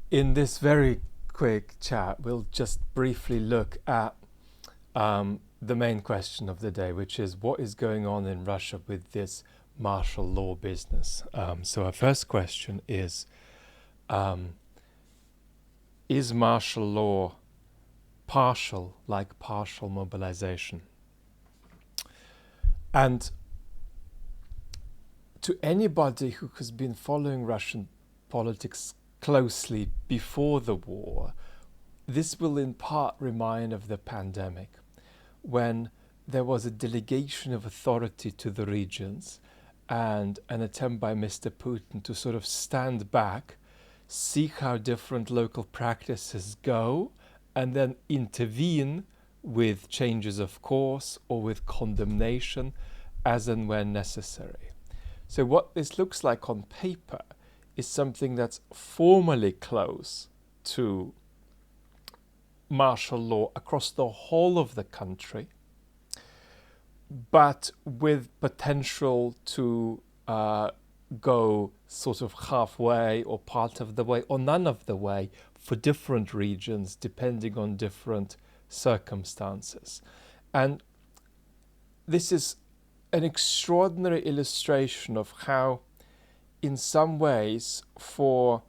In this very quick chat, we'll just briefly look at the main question of the day, which is what is going on in Russia with this martial law business. So our first question um, is martial law partial, like partial mobilization? And to anybody who has been following Russian politics closely before the war, this will in part remind of the pandemic, when there was a delegation of authority to the regions and an attempt by Mr. Putin to sort of stand back, see how different local practices go, and then intervene with changes of course or with condemnation as and when necessary. So what this looks like on paper is something that's formally close to martial law across the whole of the country, but with potential to go sort of halfway or part of the way or none of the way for different regions depending on different circumstances. And this is an extraordinary illustration of how, in some ways, for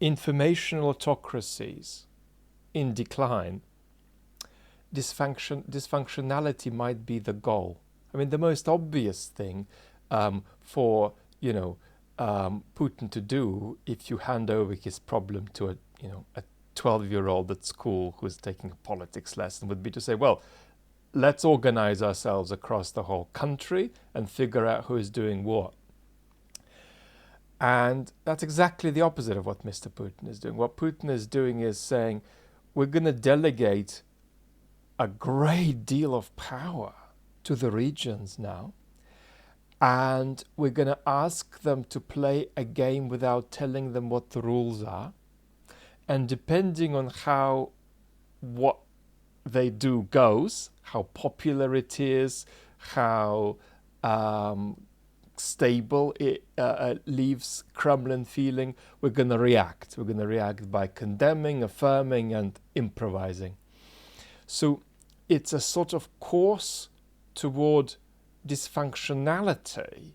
informational autocracies in decline, dysfunctionality might be the goal. I mean, the most obvious thing for Putin to do, if you hand over his problem to a 12-year-old at school who's taking a politics lesson, would be to say, well, let's organize ourselves across the whole country and figure out who is doing what. And that's exactly the opposite of what Mr. Putin is doing. What Putin is doing is saying, we're going to delegate a great deal of power to the regions now, and we're going to ask them to play a game without telling them what the rules are. And depending on how what they do goes, how popular it is, how stable it leaves Kremlin feeling, we're going to react. We're going to react by condemning, affirming, and improvising. So it's a sort of course toward dysfunctionality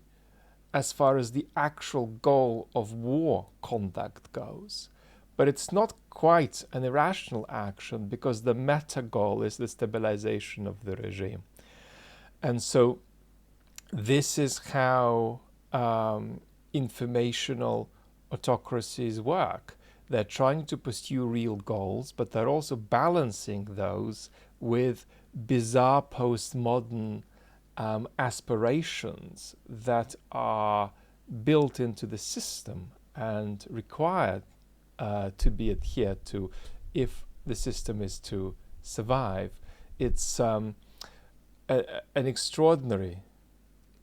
as far as the actual goal of war conduct goes. But it's not quite an irrational action, because the meta goal is the stabilization of the regime. And so this is how informational autocracies work. They're trying to pursue real goals, but they're also balancing those with bizarre postmodern aspirations that are built into the system and required to be adhered to if the system is to survive. It's an extraordinary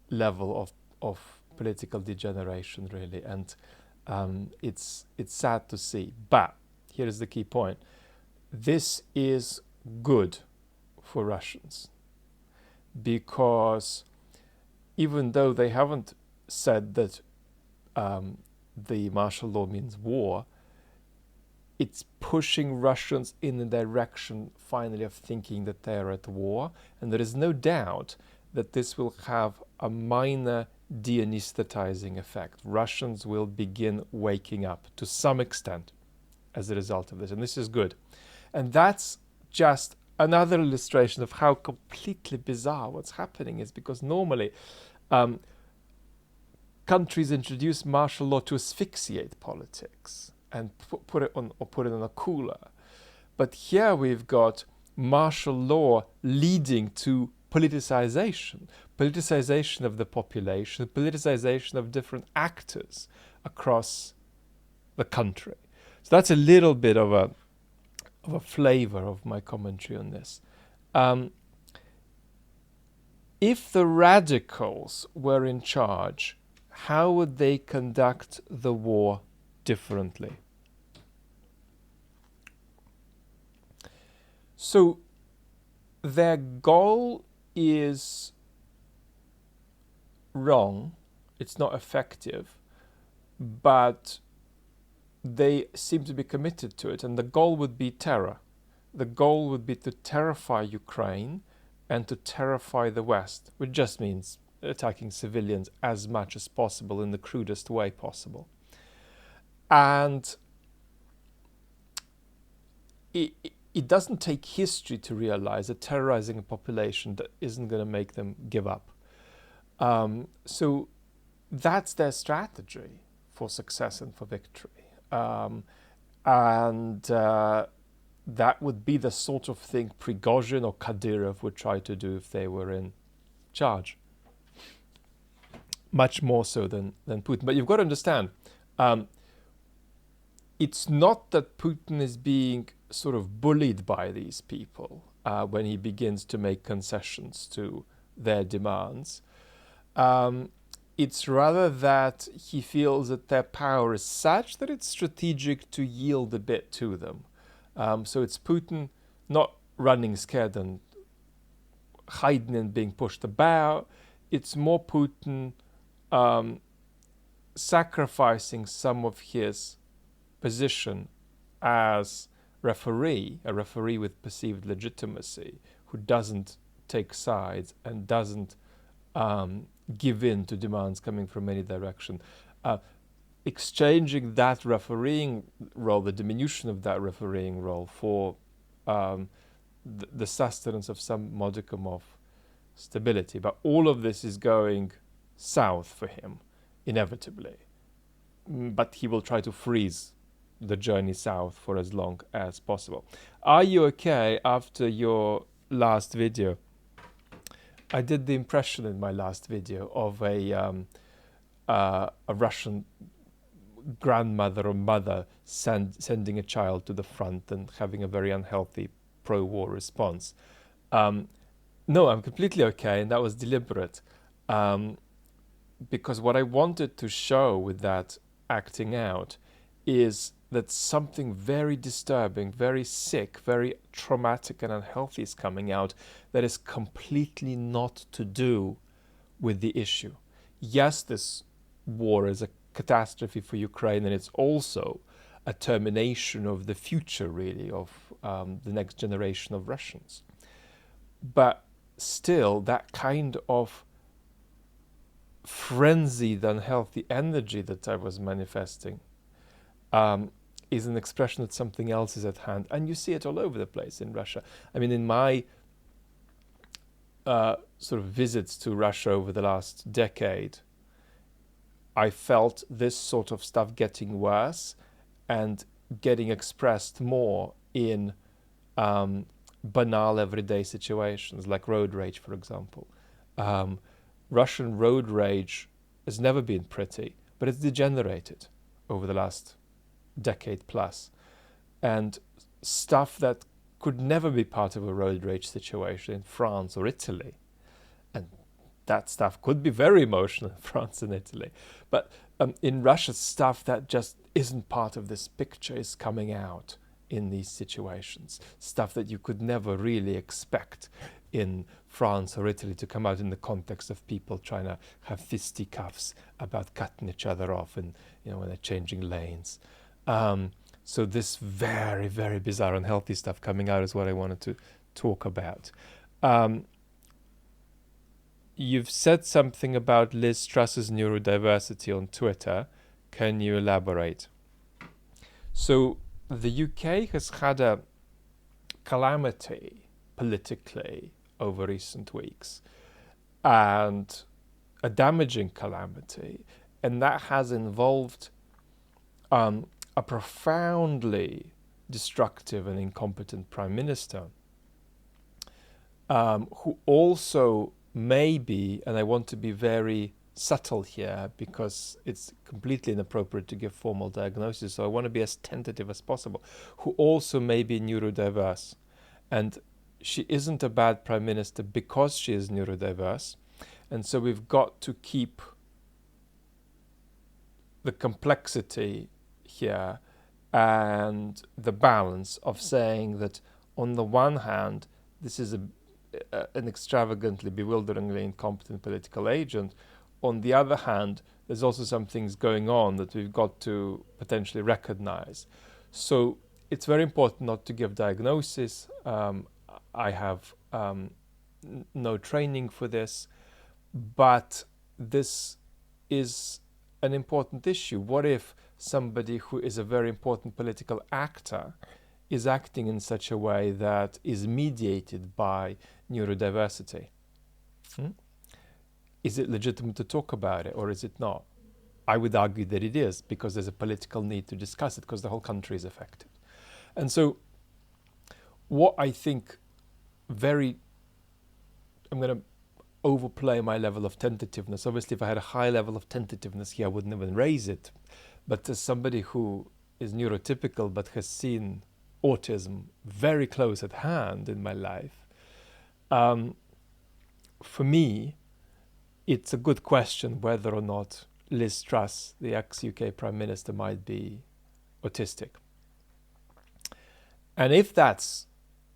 level of political degeneration, really, and it's sad to see. But here is the key point: this is good for Russians, because even though they haven't said that the martial law means war, it's pushing Russians in the direction finally of thinking that they're at war. And there is no doubt that this will have a minor de-anesthetizing effect. Russians will begin waking up to some extent as a result of this. And this is good. And that's just another illustration of how completely bizarre what's happening is, because normally countries introduce martial law to asphyxiate politics and put it on a cooler. But here we've got martial law leading to politicization of the population, politicization of different actors across the country. So that's a little bit of a flavor of my commentary on this. If the radicals were in charge, how would they conduct the war differently? So their goal is wrong, it's not effective, but they seem to be committed to it, and the goal would be terror. The goal would be to terrify Ukraine and to terrify the West, which just means attacking civilians as much as possible in the crudest way possible. And it doesn't take history to realize that terrorizing a population that isn't going to make them give up. So that's their strategy for success and for victory. That would be the sort of thing Prigozhin or Kadyrov would try to do if they were in charge. Much more so than Putin. But you've got to understand, it's not that Putin is being sort of bullied by these people when he begins to make concessions to their demands. It's rather that he feels that their power is such that it's strategic to yield a bit to them. So it's Putin not running scared and hiding and being pushed about. It's more Putin sacrificing some of his position as referee, a referee with perceived legitimacy, who doesn't take sides and doesn't give in to demands coming from any direction. Exchanging that refereeing role, the diminution of that refereeing role, for the sustenance of some modicum of stability. But all of this is going south for him, inevitably. But he will try to freeze the journey south for as long as possible. Are you okay after your last video? I did the impression in my last video of a Russian grandmother or mother sending a child to the front and having a very unhealthy pro-war response. No, I'm completely okay, and that was deliberate. Because what I wanted to show with that acting out is that something very disturbing, very sick, very traumatic and unhealthy is coming out that is completely not to do with the issue. Yes, this war is a catastrophe for Ukraine, and it's also a termination of the future, really, of the next generation of Russians. But still, that kind of frenzied, unhealthy energy that I was manifesting is an expression that something else is at hand. And you see it all over the place in Russia. I mean, in my sort of visits to Russia over the last decade, I felt this sort of stuff getting worse and getting expressed more in banal everyday situations, like road rage, for example. Russian road rage has never been pretty, but it's degenerated over the last decade plus. And stuff that could never be part of a road rage situation in France or Italy, and that stuff could be very emotional in France and Italy, but in Russia, stuff that just isn't part of this picture is coming out in these situations. Stuff that you could never really expect in France or Italy to come out in the context of people trying to have fisticuffs about cutting each other off and, you know, when they're changing lanes. So this very, very bizarre, unhealthy stuff coming out is what I wanted to talk about. You've said something about Liz Truss's neurodiversity on Twitter. Can you elaborate? So the UK has had a calamity politically over recent weeks, and a damaging calamity, and that has involved a profoundly destructive and incompetent Prime Minister, who also may be, and I want to be very subtle here because it's completely inappropriate to give formal diagnosis, so I want to be as tentative as possible, who also may be neurodiverse. And she isn't a bad Prime Minister because she is neurodiverse, and so we've got to keep the complexity here and the balance of saying that on the one hand, this is an extravagantly, bewilderingly incompetent political agent. On the other hand, there's also some things going on that we've got to potentially recognize. So it's very important not to give diagnosis. I have no training for this, but this is an important issue. What if somebody who is a very important political actor is acting in such a way that is mediated by neurodiversity? Is it legitimate to talk about it, or is it not? I would argue that it is, because there's a political need to discuss it, because the whole country is affected. And so what I think I'm going to overplay my level of tentativeness. Obviously, if I had a high level of tentativeness here, I wouldn't even raise it. But as somebody who is neurotypical but has seen autism very close at hand in my life, for me, it's a good question whether or not Liz Truss, the ex-UK Prime Minister, might be autistic. And if that's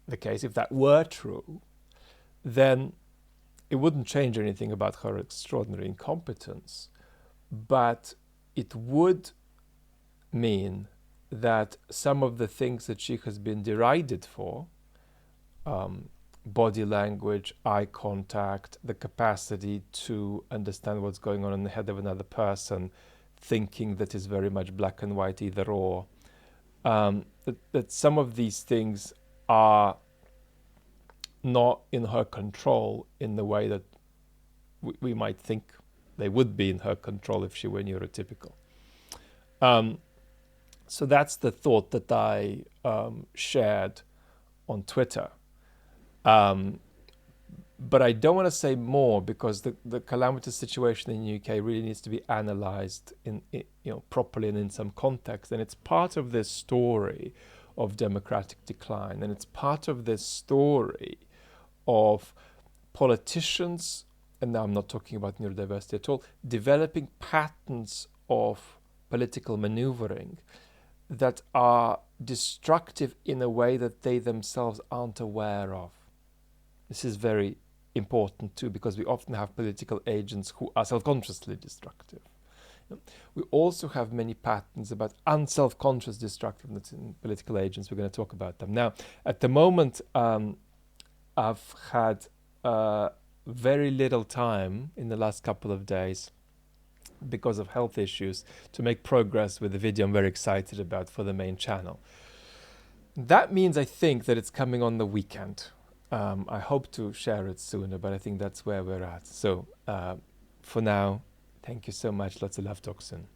the case, if that were true, then it wouldn't change anything about her extraordinary incompetence, but it would mean that some of the things that she has been derided for, body language, eye contact, the capacity to understand what's going on in the head of another person, thinking that is very much black and white, either or, that some of these things are not in her control in the way that we might think they would be in her control if she were neurotypical. So that's the thought that I shared on Twitter. But I don't want to say more, because the calamitous situation in the UK really needs to be analysed in properly and in some context. And it's part of this story of democratic decline, and it's part of this story of politicians, and now I'm not talking about neurodiversity at all, developing patterns of political maneuvering that are destructive in a way that they themselves aren't aware of. This is very important too, because we often have political agents who are self-consciously destructive. We also have many patterns about unself-conscious destructiveness in political agents. We're going to talk about them. Now, at the moment, I've had very little time in the last couple of days, because of health issues, to make progress with the video I'm very excited about for the main channel. That means I think that it's coming on the weekend. I hope to share it sooner, but I think that's where we're at. So for now, thank you so much. Lots of love. Talk soon.